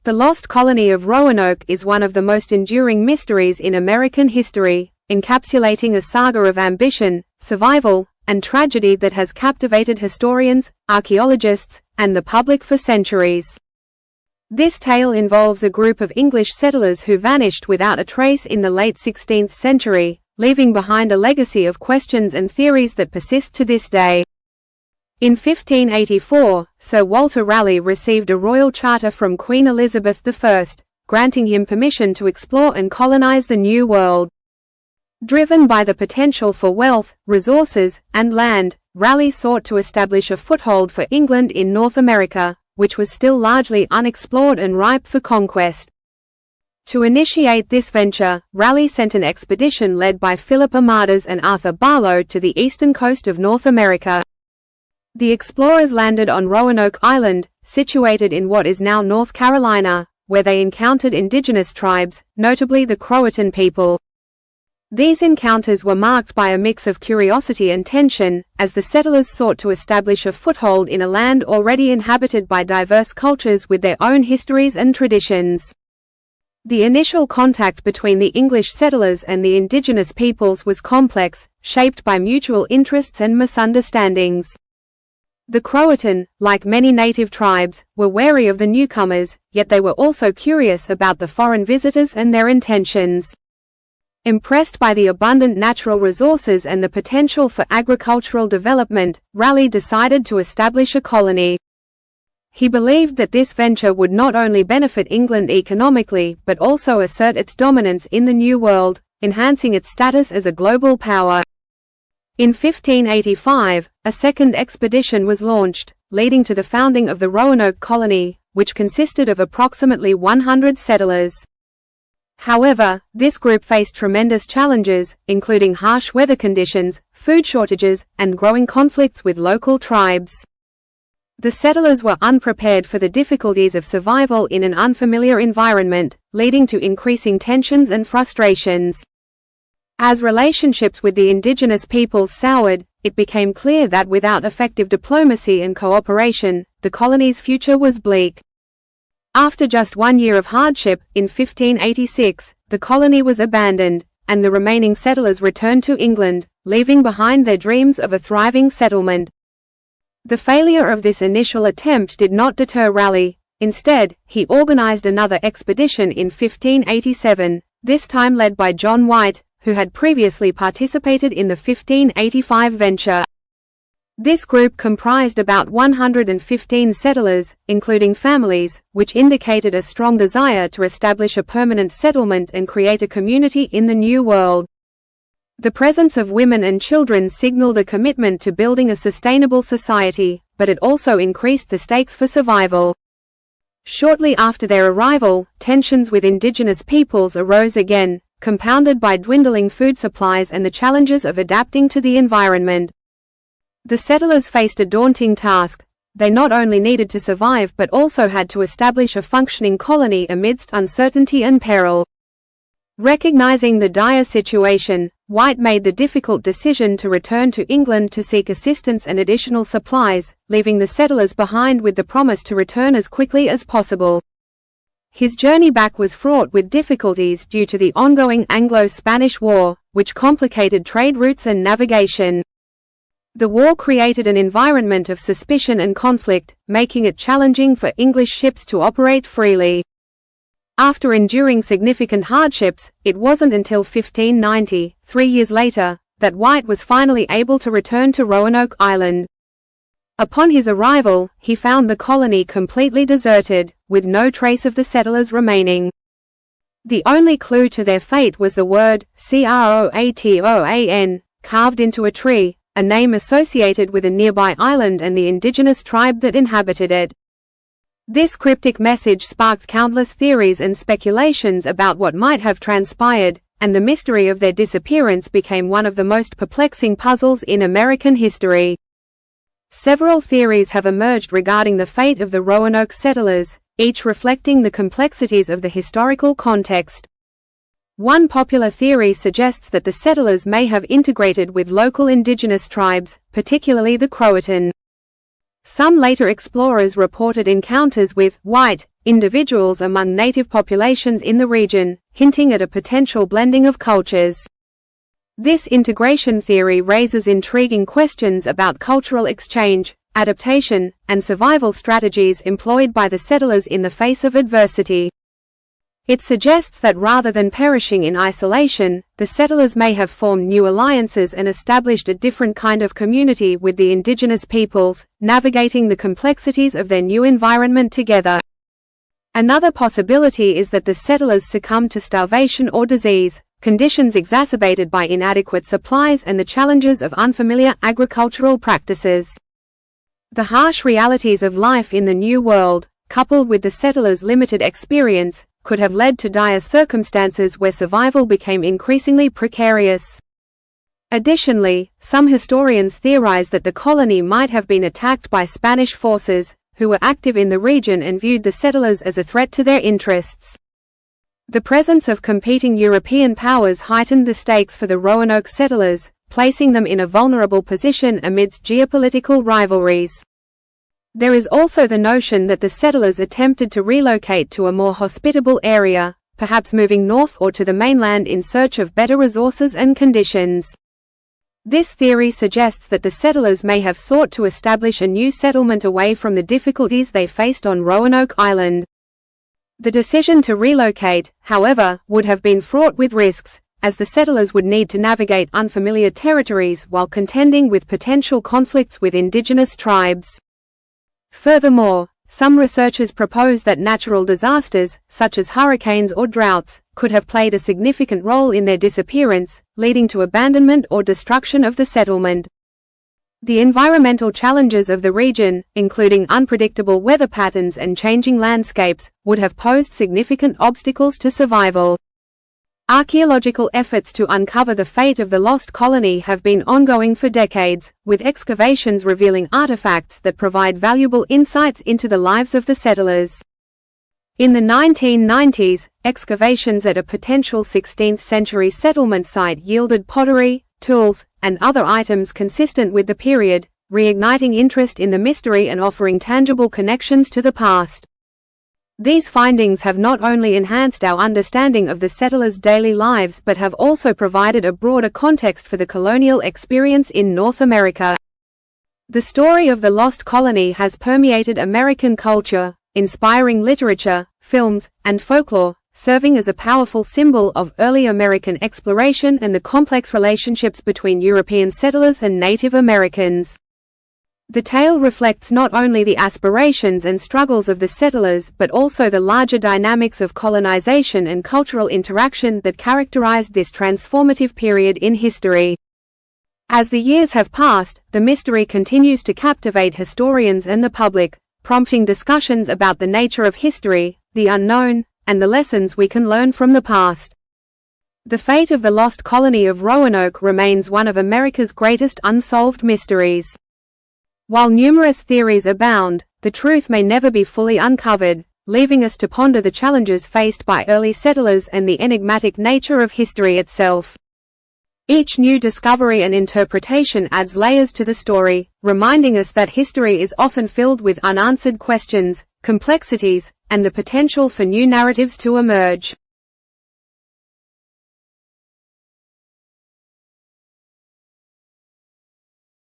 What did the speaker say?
The lost colony of Roanoke is one of the most enduring mysteries in American history, encapsulating a saga of ambition, survival, and tragedy that has captivated historians, archaeologists, and the public for centuries. This tale involves a group of English settlers who vanished without a trace in the late 16th century, leaving behind a legacy of questions and theories that persist to this day. In 1584, Sir Walter Raleigh received a royal charter from Queen Elizabeth I, granting him permission to explore and colonize the New World. Driven by the potential for wealth, resources, and land, Raleigh sought to establish a foothold for England in North America, which was still largely unexplored and ripe for conquest. To initiate this venture, Raleigh sent an expedition led by Philip Amadas and Arthur Barlow to the eastern coast of North America. The explorers landed on Roanoke Island, situated in what is now North Carolina, where they encountered indigenous tribes, notably the Croatan people. These encounters were marked by a mix of curiosity and tension, as the settlers sought to establish a foothold in a land already inhabited by diverse cultures with their own histories and traditions. The initial contact between the English settlers and the indigenous peoples was complex, shaped by mutual interests and misunderstandings. The Croatan, like many native tribes, were wary of the newcomers, yet they were also curious about the foreign visitors and their intentions. Impressed by the abundant natural resources and the potential for agricultural development, Raleigh decided to establish a colony. He believed that this venture would not only benefit England economically but also assert its dominance in the New World, enhancing its status as a global power. In 1585, a second expedition was launched, leading to the founding of the Roanoke colony, which consisted of approximately 100 settlers. However, this group faced tremendous challenges, including harsh weather conditions, food shortages, and growing conflicts with local tribes. The settlers were unprepared for the difficulties of survival in an unfamiliar environment, leading to increasing tensions and frustrations. As relationships with the indigenous peoples soured, it became clear that without effective diplomacy and cooperation, the colony's future was bleak. After just 1 year of hardship, in 1586, the colony was abandoned, and the remaining settlers returned to England, leaving behind their dreams of a thriving settlement. The failure of this initial attempt did not deter Raleigh. Instead, he organized another expedition in 1587, this time led by John White, who had previously participated in the 1585 venture. This group comprised about 115 settlers, including families, which indicated a strong desire to establish a permanent settlement and create a community in the New World. The presence of women and children signaled a commitment to building a sustainable society, but it also increased the stakes for survival. Shortly after their arrival, tensions with indigenous peoples arose again, compounded by dwindling food supplies and the challenges of adapting to the environment. The settlers faced a daunting task. They not only needed to survive but also had to establish a functioning colony amidst uncertainty and peril. Recognizing the dire situation, White made the difficult decision to return to England to seek assistance and additional supplies, leaving the settlers behind with the promise to return as quickly as possible. His journey back was fraught with difficulties due to the ongoing Anglo-Spanish War, which complicated trade routes and navigation. The war created an environment of suspicion and conflict, making it challenging for English ships to operate freely. After enduring significant hardships, it wasn't until 1590, 3 years later, that White was finally able to return to Roanoke Island. Upon his arrival, he found the colony completely deserted, with no trace of the settlers remaining. The only clue to their fate was the word Croatoan, carved into a tree, a name associated with a nearby island and the indigenous tribe that inhabited it. This cryptic message sparked countless theories and speculations about what might have transpired, and the mystery of their disappearance became one of the most perplexing puzzles in American history. Several theories have emerged regarding the fate of the Roanoke settlers, each reflecting the complexities of the historical context. One popular theory suggests that the settlers may have integrated with local indigenous tribes, particularly the Croatan. Some later explorers reported encounters with White, individuals among native populations in the region, hinting at a potential blending of cultures. This integration theory raises intriguing questions about cultural exchange, adaptation, and survival strategies employed by the settlers in the face of adversity. It suggests that rather than perishing in isolation, the settlers may have formed new alliances and established a different kind of community with the indigenous peoples, navigating the complexities of their new environment together. Another possibility is that the settlers succumbed to starvation or disease, conditions exacerbated by inadequate supplies and the challenges of unfamiliar agricultural practices. The harsh realities of life in the New World, coupled with the settlers' limited experience, could have led to dire circumstances where survival became increasingly precarious. Additionally, some historians theorize that the colony might have been attacked by Spanish forces, who were active in the region and viewed the settlers as a threat to their interests. The presence of competing European powers heightened the stakes for the Roanoke settlers, placing them in a vulnerable position amidst geopolitical rivalries. There is also the notion that the settlers attempted to relocate to a more hospitable area, perhaps moving north or to the mainland in search of better resources and conditions. This theory suggests that the settlers may have sought to establish a new settlement away from the difficulties they faced on Roanoke Island. The decision to relocate, however, would have been fraught with risks, as the settlers would need to navigate unfamiliar territories while contending with potential conflicts with indigenous tribes. Furthermore, some researchers propose that natural disasters, such as hurricanes or droughts, could have played a significant role in their disappearance, leading to abandonment or destruction of the settlement. The environmental challenges of the region, including unpredictable weather patterns and changing landscapes, would have posed significant obstacles to survival. Archaeological efforts to uncover the fate of the lost colony have been ongoing for decades, with excavations revealing artifacts that provide valuable insights into the lives of the settlers. In the 1990s, excavations at a potential 16th-century settlement site yielded pottery, tools, and other items consistent with the period, reigniting interest in the mystery and offering tangible connections to the past. These findings have not only enhanced our understanding of the settlers' daily lives but have also provided a broader context for the colonial experience in North America. The story of the lost colony has permeated American culture, inspiring literature, films, and folklore, serving as a powerful symbol of early American exploration and the complex relationships between European settlers and Native Americans. The tale reflects not only the aspirations and struggles of the settlers but also the larger dynamics of colonization and cultural interaction that characterized this transformative period in history. As the years have passed, the mystery continues to captivate historians and the public, prompting discussions about the nature of history, the unknown, and the lessons we can learn from the past. The fate of the lost colony of Roanoke remains one of America's greatest unsolved mysteries. While numerous theories abound, the truth may never be fully uncovered, leaving us to ponder the challenges faced by early settlers and the enigmatic nature of history itself. Each new discovery and interpretation adds layers to the story, reminding us that history is often filled with unanswered questions, complexities, and the potential for new narratives to emerge.